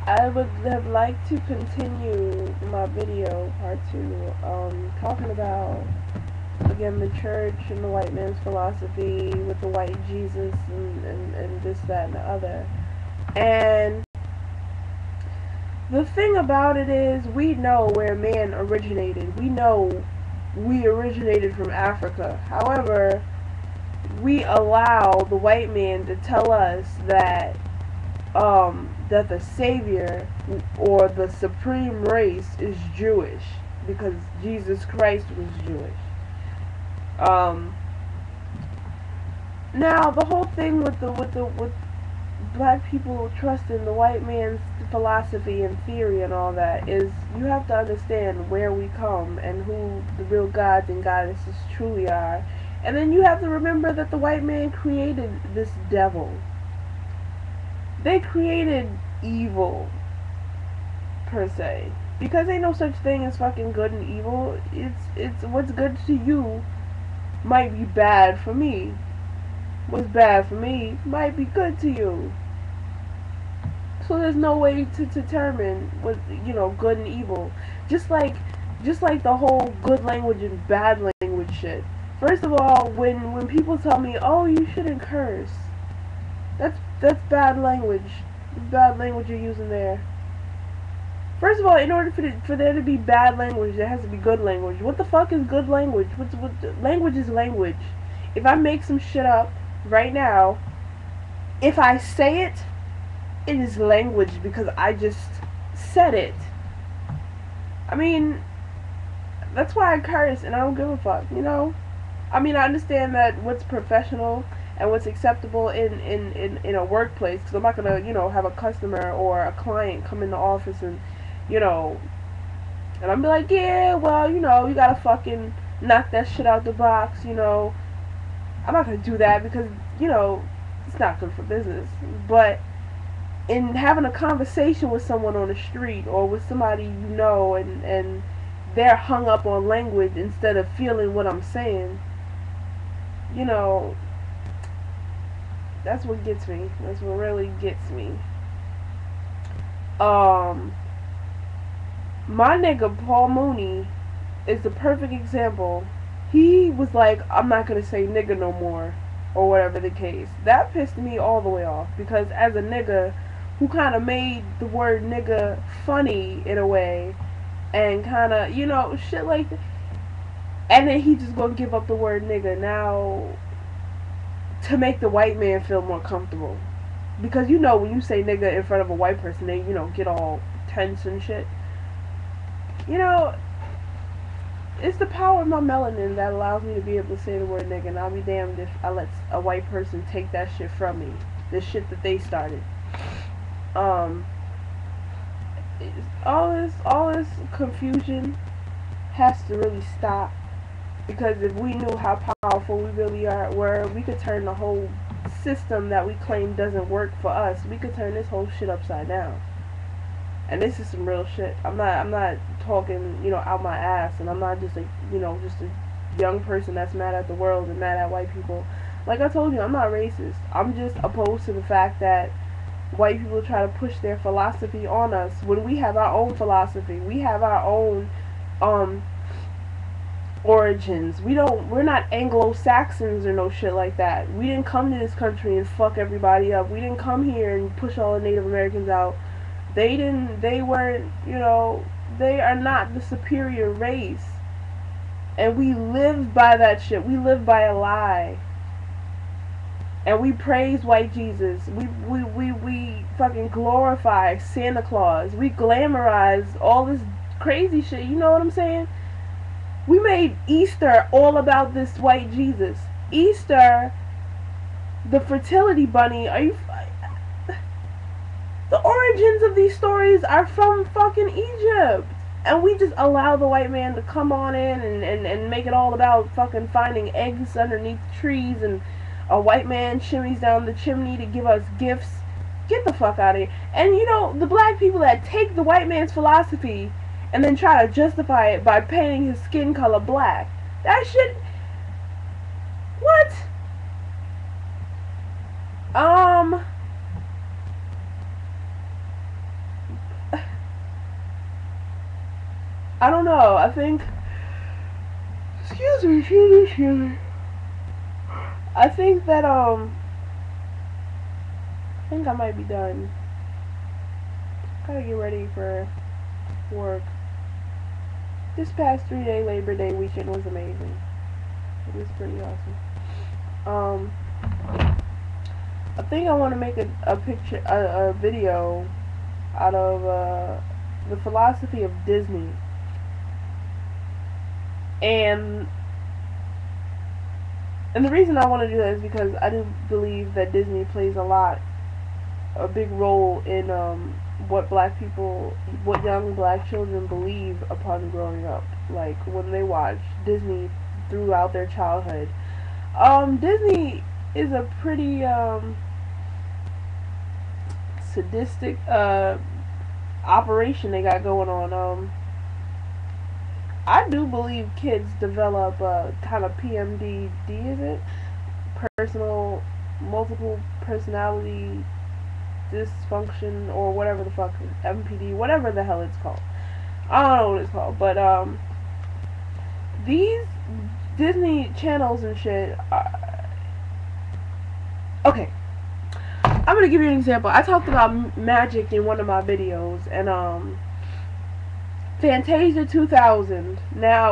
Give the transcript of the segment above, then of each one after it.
I would have liked to continue my video, part 2, talking about, again, the church and the white man's philosophy with the white Jesus and this, that, and the other. And the thing about it is, we know where man originated. We know we originated from Africa. However, we allow the white man to tell us that the savior or the supreme race is Jewish because Jesus Christ was Jewish. Um, Now the whole thing with black people trusting the white man's philosophy and theory and all that is, you have to understand where we come and who the real gods and goddesses truly are. And then you have to remember that the white man created this devil. They created evil, per se. Because ain't no such thing as fucking good and evil. It's what's good to you might be bad for me. What's bad for me might be good to you. So there's no way to determine what, good and evil. Just like the whole good language and bad language shit. First of all, when people tell me, "Oh, you shouldn't curse," that's bad language. It's bad language you're using there. First of all, in order for there to be bad language, there has to be good language. What the fuck is good language? What language is language? If I make some shit up right now, if I say it, it is language because I just said it. I mean, that's why I curse and I don't give a fuck, I mean, I understand that what's professional and what's acceptable in a workplace, because I'm not going to, have a customer or a client come in the office and, you know, and I'm be like, yeah, well, you got to fucking knock that shit out the box, I'm not going to do that because, it's not good for business. But in having a conversation with someone on the street or with somebody and they're hung up on language instead of feeling what I'm saying, that's what gets me. That's what really gets me. Um, my nigga Paul Mooney is the perfect example. He was like, I'm not gonna say nigga no more, or whatever the case. That pissed me all the way off because as a nigga who kind of made the word nigga funny in a way, and kind of, shit like that. And then he just gonna give up the word nigga now to make the white man feel more comfortable. Because when you say nigga in front of a white person, they, get all tense and shit. You know, it's the power of my melanin that allows me to be able to say the word nigga, and I'll be damned if I let a white person take that shit from me. The shit that they started. Um, all this confusion has to really stop. Because if we knew how powerful we really were, we could turn the whole system that we claim doesn't work for us. We could turn this whole shit upside down. And this is some real shit. I'm not talking, out my ass, and I'm not just just a young person that's mad at the world and mad at white people. Like I told you, I'm not racist. I'm just opposed to the fact that white people try to push their philosophy on us when we have our own philosophy. We have our own origins. We're not Anglo-Saxons or no shit like that. We didn't come to this country and fuck everybody up. We didn't come here and push all the Native Americans out. They weren't, they are not the superior race. And we live by that shit. We live by a lie. And we praise white Jesus. We fucking glorify Santa Claus. We glamorize all this crazy shit. You know what I'm saying? We made Easter all about this white Jesus. Easter, the fertility bunny, the origins of these stories are from fucking Egypt. And we just allow the white man to come on in and make it all about fucking finding eggs underneath trees, and a white man shimmies down the chimney to give us gifts. Get the fuck out of here. And the black people that take the white man's philosophy and then try to justify it by painting his skin color black. That shit... What? I don't know. I think. Excuse me. I think that I think I might be done. Gotta get ready for work. This past 3-day Labor Day weekend was amazing. It was pretty awesome. I think I want to make a video out of the philosophy of Disney, and the reason I want to do that is because I do believe that Disney plays a big role in what young black children believe upon growing up. Like when they watch Disney throughout their childhood. Disney is a pretty sadistic operation they got going on. I do believe kids develop kind of PMDD, is it? Multiple personality dysfunction, or whatever the fuck, MPD, whatever the hell it's called. I don't know what it's called, but these Disney channels and shit okay, I'm gonna give you an example. I talked about magic in one of my videos, and Fantasia 2000. Now,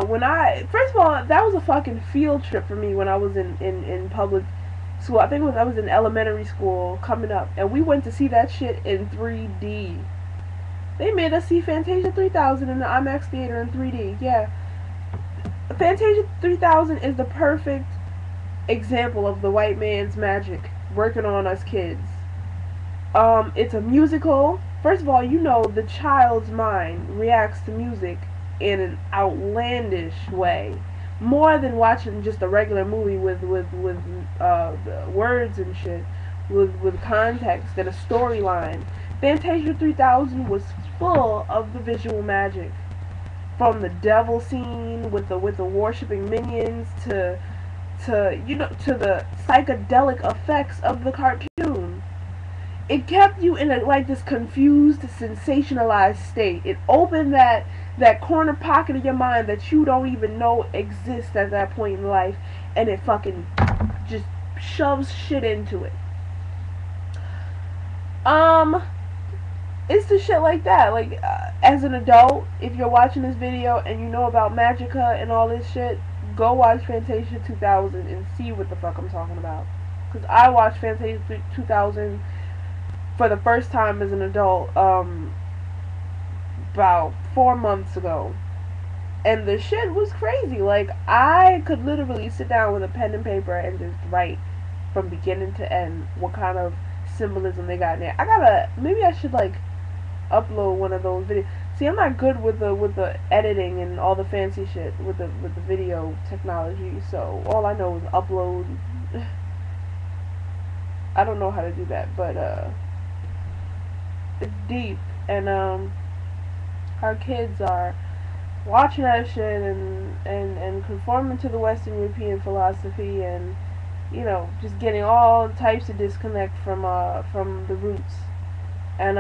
first of all, that was a fucking field trip for me when I was in public school. I think I was in elementary school coming up, and we went to see that shit in 3D. They made us see Fantasia 3000 in the IMAX theater in 3D. Yeah. Fantasia 3000 is the perfect example of the white man's magic working on us kids. It's a musical. First of all, the child's mind reacts to music in an outlandish way, more than watching just a regular movie with words and shit, with context and a storyline. Fantasia 3000 was full of the visual magic, from the devil scene with the worshipping minions to the psychedelic effects of the cartoon. It kept you in this confused, sensationalized state. It opened that corner pocket of your mind that you don't even know exists at that point in life, and it fucking just shoves shit into it. It's the shit like that. Like, as an adult, if you're watching this video and you know about Magica and all this shit, go watch Fantasia 2000 and see what the fuck I'm talking about. Because I watched Fantasia 2000 for the first time as an adult about 4 months ago, and the shit was crazy. Like, I could literally sit down with a pen and paper and just write from beginning to end what kind of symbolism they got in there. Maybe I should like upload one of those videos. See, I'm not good with the editing and all the fancy shit with the video technology, so all I know is upload. I don't know how to do that, but it's deep, and our kids are watching that shit and conforming to the Western European philosophy, and just getting all types of disconnect from the roots. And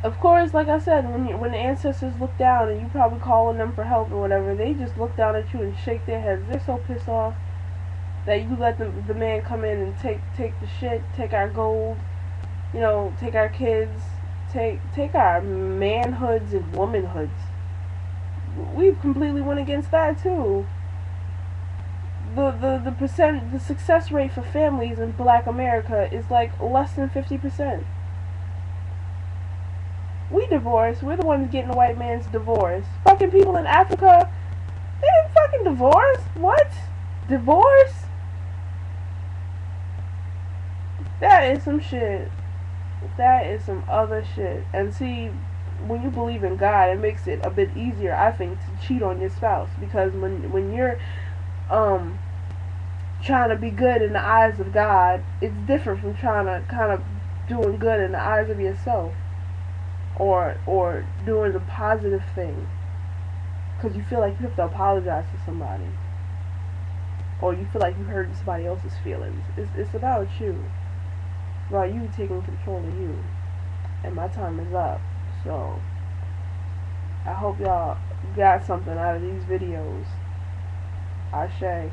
of course, like I said, when the ancestors look down and you probably calling them for help or whatever, they just look down at you and shake their heads. They're so pissed off that you let the man come in and take the shit, take our gold, take our kids, take our manhoods and womanhoods. We've completely went against that too. The success rate for families in Black America is like less than 50%. We divorce. We're the ones getting the white man's divorce. Fucking people in Africa, they didn't fucking divorce. What? Divorce? That is some shit. That is some other shit. And see, when you believe in God, it makes it a bit easier, I think, to cheat on your spouse. Because when you're trying to be good in the eyes of God, it's different from trying to kind of doing good in the eyes of yourself. Or doing the positive thing, because you feel like you have to apologize to somebody, or you feel like you hurt somebody else's feelings. It's about you. It's about you taking control of you. And my time is up. So I hope y'all got something out of these videos. Ashe.